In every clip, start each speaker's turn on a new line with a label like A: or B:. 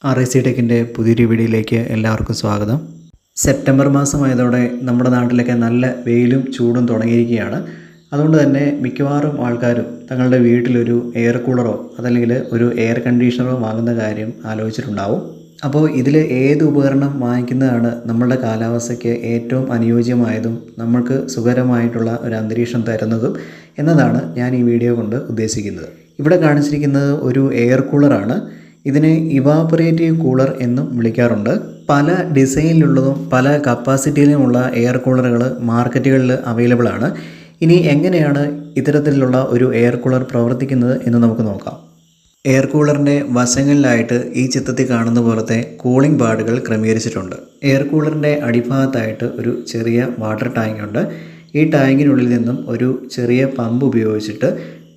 A: RIC ടെക്കിൻ്റെ പുതിയൊരു വീഡിയോയിലേക്ക് എല്ലാവർക്കും സ്വാഗതം. സെപ്റ്റംബർ മാസമായതോടെ നമ്മുടെ നാട്ടിലൊക്കെ നല്ല വെയിലും ചൂടും തുടങ്ങിയിരിക്കുകയാണ്. അതുകൊണ്ട് തന്നെ മിക്കവാറും ആൾക്കാരും തങ്ങളുടെ വീട്ടിലൊരു എയർ കൂളറോ അതല്ലെങ്കിൽ ഒരു എയർ കണ്ടീഷണറോ വാങ്ങുന്ന കാര്യം ആലോചിച്ചിട്ടുണ്ടാവും. അപ്പോൾ ഇതിൽ ഏത് ഉപകരണം വാങ്ങിക്കുന്നതാണ് നമ്മളുടെ കാലാവസ്ഥയ്ക്ക് ഏറ്റവും അനുയോജ്യമായതും നമ്മൾക്ക് സുഖകരമായിട്ടുള്ള ഒരു അന്തരീക്ഷം തരുന്നതും എന്നതാണ് ഞാൻ ഈ വീഡിയോ കൊണ്ട് ഉദ്ദേശിക്കുന്നത്. ഇവിടെ കാണിച്ചിരിക്കുന്നത് ഒരു എയർ കൂളറാണ്. ഇതിനെ ഇവാപറേറ്റീവ് കൂളർ എന്നും വിളിക്കാറുണ്ട്. പല ഡിസൈനിലുള്ളതും പല കപ്പാസിറ്റിയിലുമുള്ള എയർ കൂളറുകൾ മാർക്കറ്റുകളിൽ അവൈലബിൾ ആണ്. ഇനി എങ്ങനെയാണ് ഇത്തരത്തിലുള്ള ഒരു എയർ കൂളർ പ്രവർത്തിക്കുന്നത് എന്ന് നമുക്ക് നോക്കാം. എയർ കൂളറിൻ്റെ വശങ്ങളിലായിട്ട് ഈ ചിത്രത്തിൽ കാണുന്ന പോലത്തെ കൂളിംഗ് പാഡുകൾ ക്രമീകരിച്ചിട്ടുണ്ട്. എയർ കൂളറിൻ്റെ അടിഭാഗത്തായിട്ട് ഒരു ചെറിയ വാട്ടർ ടാങ്ക് ഉണ്ട്. ഈ ടാങ്കിനുള്ളിൽ നിന്നും ഒരു ചെറിയ പമ്പ് ഉപയോഗിച്ചിട്ട്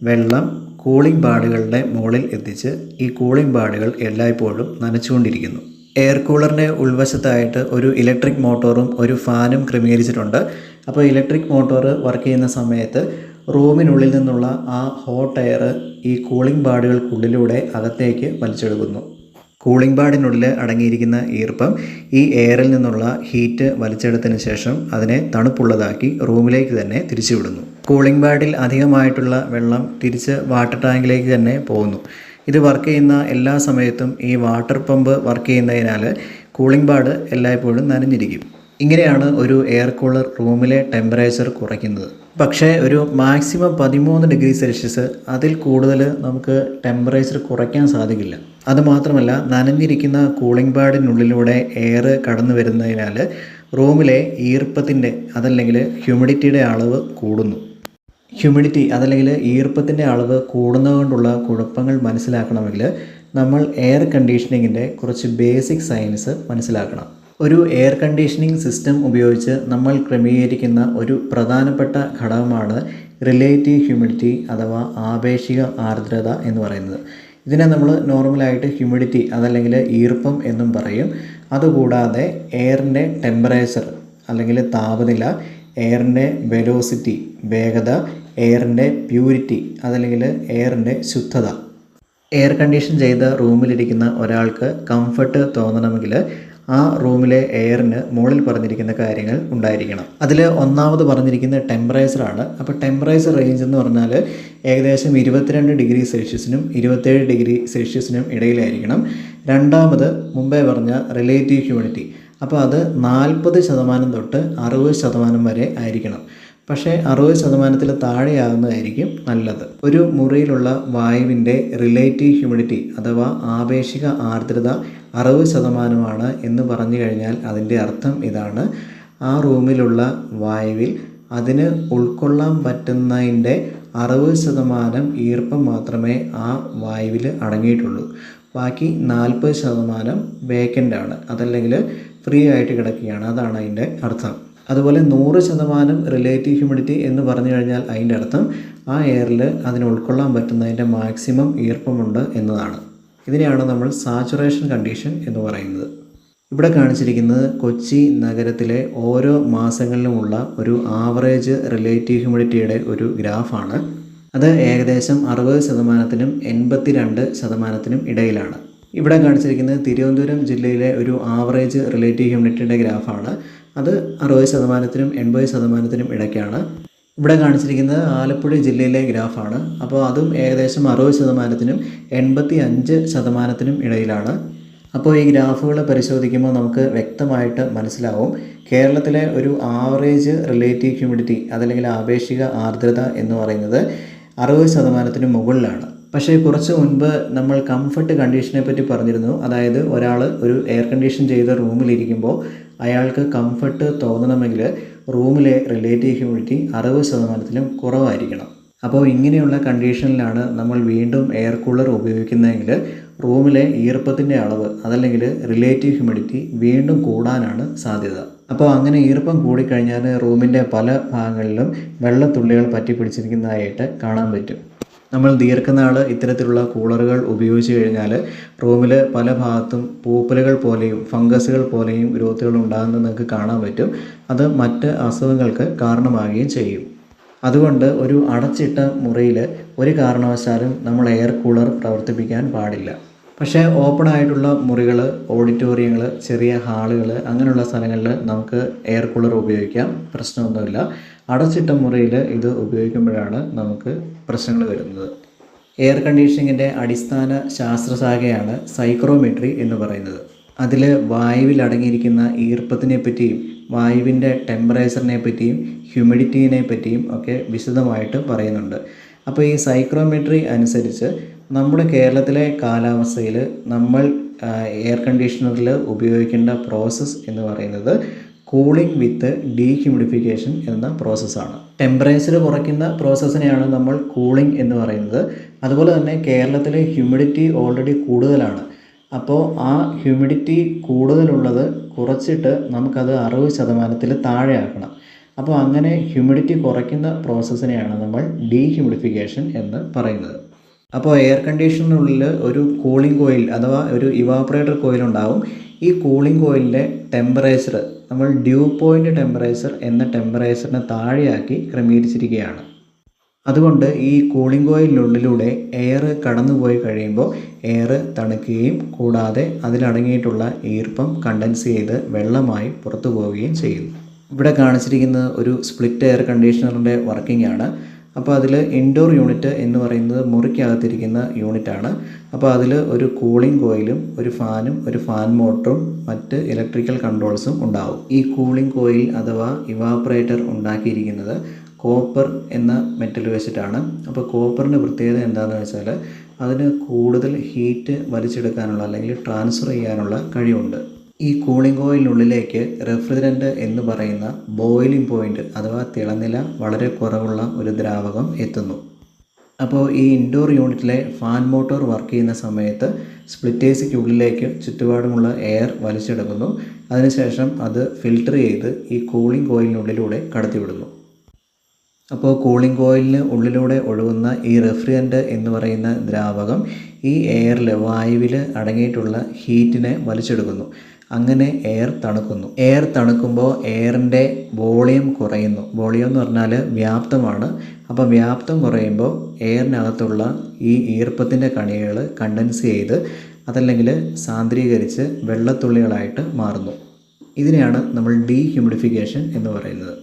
A: വെള്ളം കൂളിംഗ് പാഡുകളുടെ മുകളിൽ എത്തിച്ച് ഈ കൂളിംഗ് പാഡുകൾ എല്ലായ്പ്പോഴും നനച്ചുകൊണ്ടിരിക്കുന്നു. എയർ കൂളറിൻ്റെ ഉൾവശത്തായിട്ട് ഒരു ഇലക്ട്രിക് മോട്ടോറും ഒരു ഫാനും ക്രമീകരിച്ചിട്ടുണ്ട്. അപ്പോൾ ഇലക്ട്രിക് മോട്ടോർ വർക്ക് ചെയ്യുന്ന സമയത്ത് റൂമിനുള്ളിൽ നിന്നുള്ള ആ ഹോട്ട് എയർ ഈ കൂളിംഗ് പാഡുകൾക്കുള്ളിലൂടെ അകത്തേക്ക് വലിച്ചെടുക്കുന്നു. കൂളിംഗ് പാഡിനുള്ളിൽ അടങ്ങിയിരിക്കുന്ന ഈർപ്പം ഈ എയറിൽ നിന്നുള്ള ഹീറ്റ് വലിച്ചെടുത്തതിന് ശേഷം അതിനെ തണുപ്പുള്ളതാക്കി റൂമിലേക്ക് തന്നെ തിരിച്ചുവിടുന്നു. കൂളിംഗ് പാഡിൽ അധികമായിട്ടുള്ള വെള്ളം തിരിച്ച് വാട്ടർ ടാങ്കിലേക്ക് തന്നെ പോകുന്നു. ഇത് വർക്ക് ചെയ്യുന്ന എല്ലാ സമയത്തും ഈ വാട്ടർ പമ്പ് വർക്ക് ചെയ്യുന്നതിനാൽ കൂളിംഗ് പാഡ് എല്ലായ്പ്പോഴും നനഞ്ഞിരിക്കും. ഇങ്ങനെയാണ് ഒരു എയർ കൂളർ റൂമിലെ ടെമ്പറേച്ചർ കുറയ്ക്കുന്നത്. പക്ഷേ ഒരു മാക്സിമം 13 ഡിഗ്രി സെൽഷ്യസ് അതിൽ കൂടുതൽ നമുക്ക് ടെമ്പറേച്ചർ കുറയ്ക്കാൻ സാധിക്കില്ല. അതുമാത്രമല്ല, നനഞ്ഞിരിക്കുന്ന കൂളിംഗ് പാഡിനുള്ളിലൂടെ എയർ കടന്നു വരുന്നതിനാൽ റൂമിലെ ഈർപ്പത്തിൻ്റെ അതല്ലെങ്കിൽ ഹ്യൂമിഡിറ്റിയുടെ അളവ് കൂടുന്നു. ഹ്യൂമിഡിറ്റി അതല്ലെങ്കിൽ ഈർപ്പത്തിൻ്റെ അളവ് കൂടുന്നതുകൊണ്ടുള്ള കുഴപ്പങ്ങൾ മനസ്സിലാക്കണമെങ്കിൽ നമ്മൾ എയർ കണ്ടീഷനിങ്ങിൻ്റെ കുറച്ച് ബേസിക് സയൻസ് മനസ്സിലാക്കണം. ഒരു എയർ കണ്ടീഷനിങ് സിസ്റ്റം ഉപയോഗിച്ച് നമ്മൾ ക്രമീകരിക്കുന്ന ഒരു പ്രധാനപ്പെട്ട ഘടകമാണ് റിലേറ്റീവ് ഹ്യൂമിഡിറ്റി അഥവാ ആപേക്ഷിക ആർദ്രത എന്ന് പറയുന്നത്. ഇതിനെ നമ്മൾ നോർമലായിട്ട് ഹ്യൂമിഡിറ്റി അതല്ലെങ്കിൽ ഈർപ്പം എന്നും പറയും. അതുകൂടാതെ എയറിൻ്റെ ടെമ്പറേച്ചർ അല്ലെങ്കിൽ താപനില, എയറിൻ്റെ വെലോസിറ്റി വേഗത, എയറിൻ്റെ പ്യൂരിറ്റി അതല്ലെങ്കിൽ എയറിൻ്റെ ശുദ്ധത. എയർ കണ്ടീഷൻ ചെയ്ത റൂമിലിരിക്കുന്ന ഒരാൾക്ക് കംഫർട്ട് തോന്നണമെങ്കിൽ ആ റൂമിലെ എയറിന് മുകളിൽ പറഞ്ഞിരിക്കുന്ന കാര്യങ്ങൾ ഉണ്ടായിരിക്കണം. അതിൽ ഒന്നാമത് പറഞ്ഞിരിക്കുന്ന ടെമ്പറേച്ചറാണ്. അപ്പോൾ ടെമ്പറേച്ചർ റേഞ്ച് എന്ന് പറഞ്ഞാൽ ഏകദേശം 22 ഡിഗ്രി സെൽഷ്യസിനും 27 ഡിഗ്രി സെൽഷ്യസിനും ഇടയിലായിരിക്കണം. രണ്ടാമത് മുമ്പേ പറഞ്ഞ റിലേറ്റീവ് ഹ്യൂമിഡിറ്റി, അപ്പോൾ അത് 40% തൊട്ട് 60% വരെ ആയിരിക്കണം. പക്ഷേ 60% താഴെയാകുന്നതായിരിക്കും നല്ലത്. ഒരു മുറിയിലുള്ള വായുവിൻ്റെ റിലേറ്റീവ് ഹ്യൂമിഡിറ്റി അഥവാ ആപേക്ഷിക ആർദ്രത 60% എന്ന് പറഞ്ഞു കഴിഞ്ഞാൽ അതിൻ്റെ അർത്ഥം ഇതാണ്: ആ റൂമിലുള്ള വായുവിൽ അതിന് ഉൾക്കൊള്ളാൻ പറ്റുന്നതിൻ്റെ 60% ഈർപ്പം മാത്രമേ ആ വായുവിൽ അടങ്ങിയിട്ടുള്ളൂ. ബാക്കി 40% വേക്കൻ്റാണ്, അതല്ലെങ്കിൽ ഫ്രീ ആയിട്ട് കിടക്കുകയാണ്. അതാണ് അതിൻ്റെ അർത്ഥം. അതുപോലെ 100% റിലേറ്റീവ് ഹ്യൂമിഡിറ്റി എന്ന് പറഞ്ഞു കഴിഞ്ഞാൽ അതിൻ്റെ അർത്ഥം ആ എയറിൽ അതിന് ഉൾക്കൊള്ളാൻ പറ്റുന്നതിൻ്റെ മാക്സിമം ഈർപ്പമുണ്ട് എന്നതാണ്. ഇതിനെയാണ് നമ്മൾ സാച്ചുറേഷൻ കണ്ടീഷൻ എന്ന് പറയുന്നത്. ഇവിടെ കാണിച്ചിരിക്കുന്നത് കൊച്ചി നഗരത്തിലെ ഓരോ മാസങ്ങളിലുമുള്ള ഒരു ആവറേജ് റിലേറ്റീവ് ഹ്യൂമിഡിറ്റിയുടെ ഒരു ഗ്രാഫാണ്. അത് ഏകദേശം 60%-നും 82%-നും ഇടയിലാണ്. ഇവിടെ കാണിച്ചിരിക്കുന്നത് തിരുവനന്തപുരം ജില്ലയിലെ ഒരു ആവറേജ് റിലേറ്റീവ് ഹ്യൂമിഡിറ്റിയുടെ ഗ്രാഫാണ്. അത് 60%-നും 80%-നും ഇടയ്ക്കാണ്. ഇവിടെ കാണിച്ചിരിക്കുന്നത് ആലപ്പുഴ ജില്ലയിലെ ഗ്രാഫാണ്. അപ്പോൾ അതും ഏകദേശം 60%-നും 85%-നും ഇടയിലാണ്. അപ്പോൾ ഈ ഗ്രാഫുകൾ പരിശോധിക്കുമ്പോൾ നമുക്ക് വ്യക്തമായിട്ട് മനസ്സിലാവും കേരളത്തിലെ ഒരു ആവറേജ് റിലേറ്റീവ് ഹ്യൂമിഡിറ്റി അതല്ലെങ്കിൽ ആപേക്ഷിക ആർദ്രത എന്ന് പറയുന്നത് 60%-നും മുകളിലാണ്. പക്ഷേ കുറച്ച് മുൻപ് നമ്മൾ കംഫർട്ട് കണ്ടീഷനെ പറ്റി പറഞ്ഞിരുന്നു. അതായത് ഒരാൾ ഒരു എയർ കണ്ടീഷൻ ചെയ്ത റൂമിലിരിക്കുമ്പോൾ അയാൾക്ക് കംഫർട്ട് തോന്നണമെങ്കിൽ റൂമിലെ റിലേറ്റീവ് ഹ്യൂമിഡിറ്റി 60%-ലും കുറവായിരിക്കണം. അപ്പോൾ ഇങ്ങനെയുള്ള കണ്ടീഷനിലാണ് നമ്മൾ വീണ്ടും എയർ കൂളർ ഉപയോഗിക്കുന്നതെങ്കിൽ റൂമിലെ ഈർപ്പത്തിൻ്റെ അളവ് അതല്ലെങ്കിൽ റിലേറ്റീവ് ഹ്യൂമിഡിറ്റി വീണ്ടും കൂടാനാണ് സാധ്യത. അപ്പോൾ അങ്ങനെ ഈർപ്പം കൂടിക്കഴിഞ്ഞാൽ റൂമിൻ്റെ പല ഭാഗങ്ങളിലും വെള്ളത്തുള്ളികൾ പറ്റി പിടിച്ചിരിക്കുന്നതായിട്ട് കാണാൻ പറ്റും. നമ്മൾ ദീർഘനാൾ ഇത്തരത്തിലുള്ള കൂളറുകൾ ഉപയോഗിച്ച് കഴിഞ്ഞാൽ റൂമിൽ പല ഭാഗത്തും പൂപ്പലുകൾ പോലെയും ഫംഗസുകൾ പോലെയും ഗ്രോത്തുകൾ ഉണ്ടാകുന്നത് നിങ്ങൾക്ക് കാണാൻ പറ്റും. അത് മറ്റ് അസുഖങ്ങൾക്ക് കാരണമാകുകയും ചെയ്യും. അതുകൊണ്ട് ഒരു അടച്ചിട്ട മുറിയിൽ ഒരു കാരണവശാലും നമ്മൾ എയർ കൂളർ പ്രവർത്തിപ്പിക്കാൻ പാടില്ല. പക്ഷേ ഓപ്പൺ ആയിട്ടുള്ള മുറികൾ, ഓഡിറ്റോറിയങ്ങൾ, ചെറിയ ഹാളുകൾ അങ്ങനെയുള്ള സ്ഥലങ്ങളിൽ നമുക്ക് എയർ കൂളർ ഉപയോഗിക്കാം, പ്രശ്നമൊന്നുമില്ല. അടച്ചിട്ട മുറിയിൽ ഇത് ഉപയോഗിക്കുമ്പോഴാണ് നമുക്ക് പ്രശ്നങ്ങൾ വരുന്നത്. എയർ കണ്ടീഷനിങ്ങിൻ്റെ അടിസ്ഥാന ശാസ്ത്രശാഖയാണ് സൈക്രോമെട്രി എന്ന് പറയുന്നത്. അതിൽ വായുവിൽ അടങ്ങിയിരിക്കുന്ന ഈർപ്പത്തിനെ പറ്റിയും വായുവിൻ്റെ ടെമ്പറേച്ചറിനെ പറ്റിയും ഹ്യൂമിഡിറ്റിനെ പറ്റിയും ഒക്കെ വിശദമായിട്ട് പറയുന്നുണ്ട്. അപ്പോൾ ഈ സൈക്രോമെട്രി അനുസരിച്ച് നമ്മുടെ കേരളത്തിലെ കാലാവസ്ഥയിൽ നമ്മൾ എയർ കണ്ടീഷണറിൽ ഉപയോഗിക്കേണ്ട പ്രോസസ്സ് എന്ന് പറയുന്നത് കൂളിംഗ് വിത്ത് ഡീഹ്യൂമിഡിഫിക്കേഷൻ എന്ന പ്രോസസ്സാണ്. ടെമ്പറേച്ചർ കുറയ്ക്കുന്ന പ്രോസസ്സിനെയാണ് നമ്മൾ കൂളിംഗ് എന്ന് പറയുന്നത്. അതുപോലെ തന്നെ കേരളത്തിലെ ഹ്യൂമിഡിറ്റി ഓൾറെഡി കൂടുതലാണ്. അപ്പോൾ ആ ഹ്യൂമിഡിറ്റി കൂടുതലുള്ളത് കുറച്ചിട്ട് നമുക്കത് 60% താഴെ ആക്കണം. അപ്പോൾ അങ്ങനെ ഹ്യൂമിഡിറ്റി കുറയ്ക്കുന്ന പ്രോസസ്സിനെയാണ് നമ്മൾ ഡീഹ്യൂമിഡിഫിക്കേഷൻ എന്ന് പറയുന്നത്. അപ്പോൾ എയർ കണ്ടീഷണറിനുള്ളിൽ ഒരു കൂളിംഗ് കോയിൽ അഥവാ ഒരു ഇവാപ്പറേറ്റർ കോയിൽ ഉണ്ടാവും. ഈ കൂളിംഗ് കോയിലിൻ്റെ ടെമ്പറേച്ചർ നമ്മൾ ഡ്യൂ പോയിൻ്റ് ടെമ്പറേച്ചർ എന്ന ടെമ്പറേച്ചറിന് താഴെയാക്കി ക്രമീകരിച്ചിരിക്കുകയാണ്. അതുകൊണ്ട് ഈ കൂളിംഗ് കോയിലിനുള്ളിലൂടെ എയർ കടന്നുപോയി കഴിയുമ്പോൾ എയർ തണുക്കുകയും കൂടാതെ അതിലടങ്ങിയിട്ടുള്ള ഈർപ്പം കണ്ടൻസ് ചെയ്ത് വെള്ളമായി പുറത്തു പോവുകയും ചെയ്യുന്നു. ഇവിടെ കാണിച്ചിരിക്കുന്ന ഒരു സ്പ്ലിറ്റ് എയർ കണ്ടീഷണറിൻ്റെ വർക്കിംഗ് ആണ്. അപ്പോൾ അതിൽ ഇൻഡോർ യൂണിറ്റ് എന്ന് പറയുന്നത് മുറിക്കകത്തിരിക്കുന്ന യൂണിറ്റാണ്. അപ്പോൾ അതിൽ ഒരു കൂളിംഗ് കോയിലും ഒരു ഫാനും ഒരു ഫാൻ മോട്ടറും മറ്റ് ഇലക്ട്രിക്കൽ കൺട്രോൾസും ഉണ്ടാവും. ഈ കൂളിംഗ് കോയിൽ അഥവാ ഇവാപ്പറേറ്റർ ഉണ്ടാക്കിയിരിക്കുന്നത് കോപ്പർ എന്ന മെറ്റൽ വെച്ചിട്ടാണ്. അപ്പോൾ കോപ്പറിൻ്റെ പ്രത്യേകത എന്താണെന്ന് വെച്ചാൽ അതിന് കൂടുതൽ ഹീറ്റ് വലിച്ചെടുക്കാനുള്ള അല്ലെങ്കിൽ ട്രാൻസ്ഫർ ചെയ്യാനുള്ള കഴിവുണ്ട്. ഈ കൂളിംഗ് കോയിലിനുള്ളിലേക്ക് റെഫ്രിജറൻ്റ് എന്ന് പറയുന്ന ബോയിലിംഗ് പോയിൻ്റ് അഥവാ തിളനില വളരെ കുറവുള്ള ഒരു ദ്രാവകം എത്തുന്നു. അപ്പോൾ ഈ ഇൻഡോർ യൂണിറ്റിലെ ഫാൻ മോട്ടോർ വർക്ക് ചെയ്യുന്ന സമയത്ത് സ്പ്ലിറ്റേഴ്സിക്കുള്ളിലേക്ക് ചുറ്റുപാടുമുള്ള എയർ വലിച്ചെടുക്കുന്നു. അതിനുശേഷം അത് ഫിൽട്ടർ ചെയ്ത് ഈ കൂളിംഗ് കോയിലിനുള്ളിലൂടെ കടത്തിവിടുന്നു. അപ്പോൾ കൂളിംഗ് കോയിലിന് ഉള്ളിലൂടെ ഒഴുകുന്ന ഈ റെഫ്രിജറൻ്റ് എന്ന് പറയുന്ന ദ്രാവകം ഈ എയറിൽ വായുവിൽ അടങ്ങിയിട്ടുള്ള ഹീറ്റിനെ വലിച്ചെടുക്കുന്നു. അങ്ങനെ എയർ തണുക്കുന്നു. എയർ തണുക്കുമ്പോൾ എയറിൻ്റെ വോളിയം കുറയുന്നു. വോളിയം എന്ന് പറഞ്ഞാൽ വ്യാപ്തമാണ്. അപ്പോൾ വ്യാപ്തം കുറയുമ്പോൾ എയറിനകത്തുള്ള ഈ ഈർപ്പത്തിൻ്റെ കണികകൾ കണ്ടൻസ് ചെയ്ത് അതല്ലെങ്കിൽ സാന്ദ്രീകരിച്ച് വെള്ളത്തുള്ളികളായിട്ട് മാറുന്നു. ഇതിനെയാണ് നമ്മൾ ഡീഹ്യൂമിഡിഫിക്കേഷൻ എന്ന് പറയുന്നത്.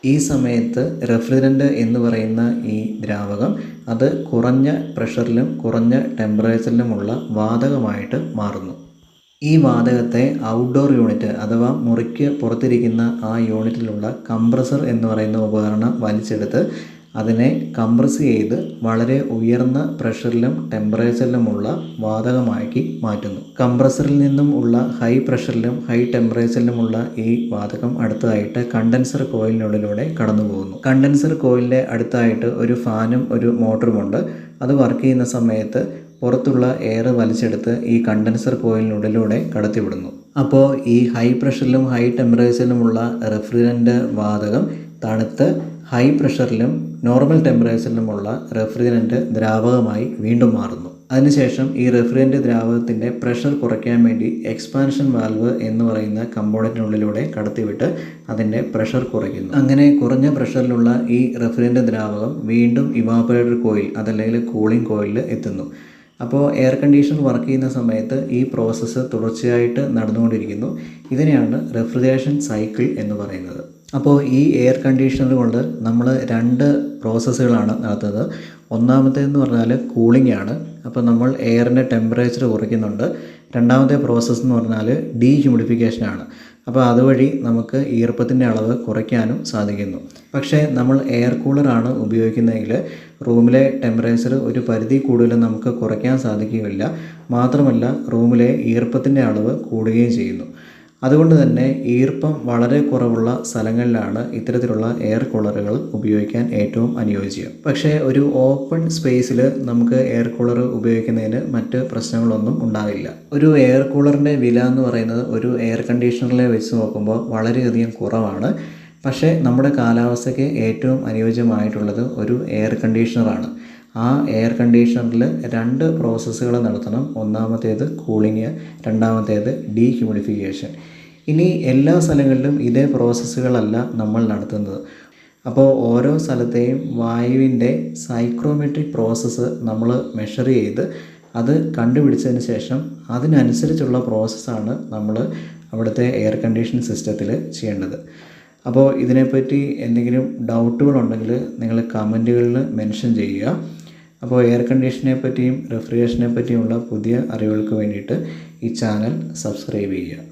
A: ഈ സമയത്ത് റെഫ്രിജറൻ്റ് എന്ന് പറയുന്ന ഈ ദ്രാവകം അത് കുറഞ്ഞ പ്രഷറിലും കുറഞ്ഞ ടെമ്പറേച്ചറിലുമുള്ള വാതകമായിട്ട് മാറുന്നു. ഈ വാതകത്തെ ഔട്ട്ഡോർ യൂണിറ്റ് അഥവാ മുറിക്ക് പുറത്തിരിക്കുന്ന ആ യൂണിറ്റിലുള്ള കംപ്രസർ എന്ന് പറയുന്ന ഉപകരണം വലിച്ചെടുത്ത് അതിനെ കംപ്രസ് ചെയ്ത് വളരെ ഉയർന്ന പ്രഷറിലും ടെമ്പറേച്ചറിലുമുള്ള വാതകമാക്കി മാറ്റുന്നു. കംപ്രസറിൽ നിന്നും ഉള്ള ഹൈ പ്രഷറിലും ഹൈ ടെമ്പറേച്ചറിലുമുള്ള ഈ വാതകം അടുത്തതായിട്ട് കണ്ടൻസർ കോയിലിനുള്ളിലൂടെ കടന്നു പോകുന്നു. കണ്ടൻസർ കോയിലിൻ്റെ അടുത്തായിട്ട് ഒരു ഫാനും ഒരു മോട്ടറുമുണ്ട്. അത് വർക്ക് ചെയ്യുന്ന സമയത്ത് പുറത്തുള്ള എയർ വലിച്ചെടുത്ത് ഈ കണ്ടൻസർ കോയിലിനുള്ളിലൂടെ കടത്തിവിടുന്നു. അപ്പോൾ ഈ ഹൈ പ്രഷറിലും ഹൈ ടെമ്പറേച്ചറിലുമുള്ള റെഫ്രിജറൻ്റ് വാതകം തണുത്ത് ഹൈ പ്രഷറിലും നോർമൽ ടെമ്പറേച്ചറിലുമുള്ള റെഫ്രിജറൻ്റ് ദ്രാവകമായി വീണ്ടും മാറുന്നു. അതിനുശേഷം ഈ റെഫ്രിജറൻ്റ് ദ്രാവകത്തിൻ്റെ പ്രഷർ കുറയ്ക്കാൻ വേണ്ടി എക്സ്പാൻഷൻ വാൽവ് എന്ന് പറയുന്ന കമ്പോണൻറ്റിനുള്ളിലൂടെ കടത്തിവിട്ട് അതിൻ്റെ പ്രഷർ കുറയ്ക്കുന്നു. അങ്ങനെ കുറഞ്ഞ പ്രഷറിലുള്ള ഈ റെഫ്രിജറൻ്റ് ദ്രാവകം വീണ്ടും ഇവാപ്പറേറ്റർ കോയിൽ അതല്ലെങ്കിൽ കൂളിംഗ് കോയിലിൽ എത്തുന്നു. അപ്പോൾ എയർ കണ്ടീഷണർ വർക്ക് ചെയ്യുന്ന സമയത്ത് ഈ പ്രോസസ്സ് തുടർച്ചയായിട്ട് നടന്നുകൊണ്ടിരിക്കുന്നു. ഇതിനെയാണ് റെഫ്രിജറേഷൻ സൈക്കിൾ എന്ന് പറയുന്നത്. അപ്പോൾ ഈ എയർ കണ്ടീഷണർ കൊണ്ട് നമ്മൾ 2 പ്രോസസ്സുകളാണ് നടത്തുന്നത്. ഒന്നാമത്തേതെന്ന് പറഞ്ഞാൽ കൂളിംഗ് ആണ്. അപ്പോൾ നമ്മൾ എയറിൻ്റെ ടെമ്പറേച്ചർ കുറയ്ക്കുന്നുണ്ട്. രണ്ടാമത്തെ പ്രോസസ്സ് എന്ന് പറഞ്ഞാൽ ഡീഹ്യൂമിഡിഫിക്കേഷനാണ്. അപ്പോൾ അതുവഴി നമുക്ക് ഈർപ്പത്തിൻ്റെ അളവ് കുറയ്ക്കാനും സാധിക്കുന്നു. പക്ഷേ നമ്മൾ എയർ കൂളറാണ് ഉപയോഗിക്കുന്നതെങ്കിൽ റൂമിലെ ടെമ്പറേച്ചർ ഒരു പരിധി കൂടുതൽ നമുക്ക് കുറയ്ക്കാൻ സാധിക്കുകയില്ല. മാത്രമല്ല റൂമിലെ ഈർപ്പത്തിൻ്റെ അളവ് കൂടുകയും ചെയ്യുന്നു. അതുകൊണ്ട് തന്നെ ഈർപ്പം വളരെ കുറവുള്ള സ്ഥലങ്ങളിലാണ് ഇത്തരത്തിലുള്ള എയർ കൂളറുകൾ ഉപയോഗിക്കാൻ ഏറ്റവും അനുയോജ്യം. പക്ഷേ ഒരു ഓപ്പൺ സ്പേസിൽ നമുക്ക് എയർ കൂളർ ഉപയോഗിക്കുന്നതിന് മറ്റ് പ്രശ്നങ്ങളൊന്നും ഉണ്ടാവില്ല. ഒരു എയർ കൂളറിൻ്റെ വില എന്ന് പറയുന്നത് ഒരു എയർ കണ്ടീഷണറിലെ വെച്ച് നോക്കുമ്പോൾ വളരെയധികം കുറവാണ്. പക്ഷേ നമ്മുടെ കാലാവസ്ഥയ്ക്ക് ഏറ്റവും അനുയോജ്യമായിട്ടുള്ളത് ഒരു എയർ കണ്ടീഷണറാണ്. ആ എയർ കണ്ടീഷണറിൽ 2 പ്രോസസ്സുകൾ നടത്തണം. ഒന്നാമത്തേത് കൂളിംഗ്, രണ്ടാമത്തേത് ഡീഹ്യൂമിഡിഫിക്കേഷൻ. ഇനി എല്ലാ സ്ഥലങ്ങളിലും ഇതേ പ്രോസസ്സുകളല്ല നമ്മൾ നടത്തുന്നത്. അപ്പോൾ ഓരോ സ്ഥലത്തെയും വായുവിൻ്റെ സൈക്രോമെട്രിക് പ്രോസസ്സ് നമ്മൾ മെഷർ ചെയ്ത് അത് കണ്ടുപിടിച്ചതിന് ശേഷം അതിനനുസരിച്ചുള്ള പ്രോസസ്സാണ് നമ്മൾ അവിടുത്തെ എയർ കണ്ടീഷൻ സിസ്റ്റത്തിൽ ചെയ്യേണ്ടത്. അപ്പോൾ ഇതിനെപ്പറ്റി എന്തെങ്കിലും ഡൗട്ടുകളുണ്ടെങ്കിൽ നിങ്ങൾ കമൻറ്റുകളിൽ മെൻഷൻ ചെയ്യുക. അപ്പോൾ എയർ കണ്ടീഷനെ പറ്റിയും റെഫ്രിജറേഷനെ പറ്റിയുമുള്ള പുതിയ അറിവുകൾക്ക് വേണ്ടിയിട്ട് ഈ ചാനൽ സബ്സ്ക്രൈബ് ചെയ്യുക.